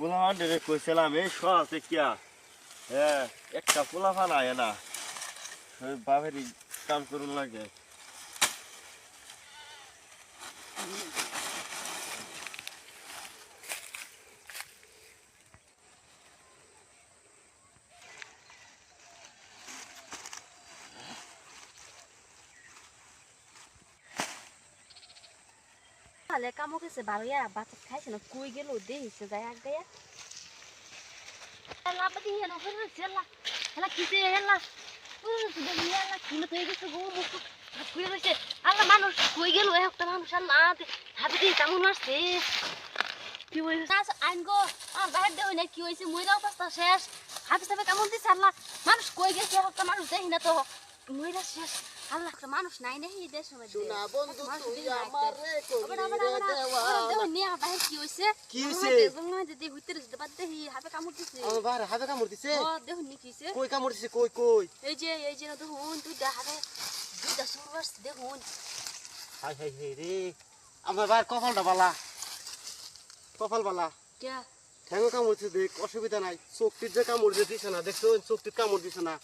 পোলা রে কইছিলাম এই সতে কিয়া হ্যাঁ একটা পোলা ফানা আয় না বাপেরই কাম করুন লাগে তাহলে কামো গেছে বারোয়া বাচ্চা খাইছে না কই গেল দেখিছে যায় আগ গায়া এলা বাদি হেন হইছে এলা এলা কিছে এলা দেখি এলা কিলো হয়ে গেছে গো মুখ কই গেছে আল্লাহ মানুষ কই গেল একটা মানুষ আল্লাহ হাতে দিয়ে কামড় মারছে কি হইছে কাজ আইন গো আর বাইরে দেও না কি হইছে মইরাও পাস্তা শেষ হাতে সাথে কামড় দিছে আল্লাহ মানুষ কই গেছে একটা মানুষ দেখি না তো মইরা শেষ আল্লাহ একটা মানুষ নাই নাহি দেশ সময় শোনা বন্ধু তুই আমারে কইরে দেওয়া দেও নিয়া বাইরে কি হইছে কি হইছে জঙ্গল দিদি হইতে রে বাদ দেহি হাতে কামড় দিছে আমার বারে হাতে কামড় দিছে ও দেহ নি কিছে কই কামড় দিছে কই কই এই যে না তো হুন তুই দেখাবে দুইটা সুরবাস দেখুন হাই হাই হাই রে আমার বার কপালটা বালা কপাল বালা কে ঠ্যাঙ্গো কামড় দিছে দেখ অসুবিধা নাই চোখটির যে কামড় দিছে না দেখছো চোখটির কামড় দিছে না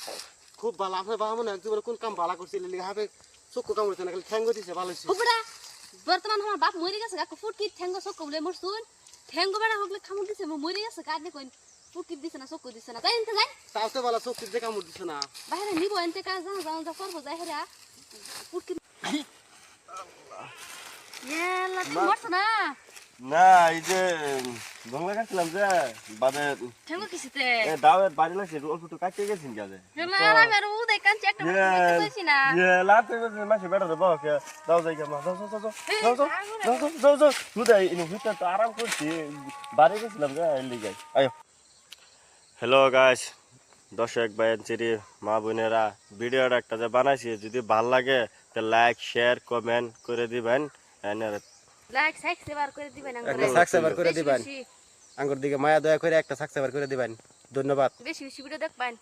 খুব ভালো আপনার বাবা মনে হয় কোন কাম ভালো করছিল লিহাবে চোখ কামড় দিছে না খালি ঠ্যাঙ্গো দিছে ভালো হইছে বুবড়া বর্তমান আমার বাপ মরে গেছে কাকু ফুটকি ঠ্যাঙ্গো চক্ক বলে মোর শুন ঠ্যাঙ্গো বেড়া হগলে কামড় দিছে মরে গেছে কাজে কইন ফুটকি দিছে না চক্ক দিছে না তাই এনতে যাই তাও তো ভালো চোখটির যে কামড় দিছে না বাইরে নিব এনতে কাজ যা করবো যাই হেরা ফুটকি ইয়ালা তুই মরছ না না এই যে গঙ্গা কাটছিলাম যে বাদে ঠ্যাঙ্গো কিছিতে দাওয়ের বাড়ি লাগছে অল্প একটু কাটতে গেছেন কাজে না আমি আর ও দেখান একটা কইছি না লাতে মাসে বেটা দেবো দাও যাই মা যাও তুই ইনি ভিতরে তো আরাম করছি বাড়ি গেছিলাম যে লিগাই আয়ো হ্যালো গাইস দর্শক ভাই চিরি মা বোনেরা ভিডিওটা একটা যে বানাইছি যদি ভাল লাগে তো লাইক শেয়ার কমেন্ট করে দিবেন লাইক সাবস্ক্রাইব করে দিবেন একটা সাবস্ক্রাইব করে দিবেন আঙ্গুর দিকে মায়া দয়া করে একটা সাবস্ক্রাইব করে দিবেন ধন্যবাদ বেশি বেশি ভিডিও দেখবেন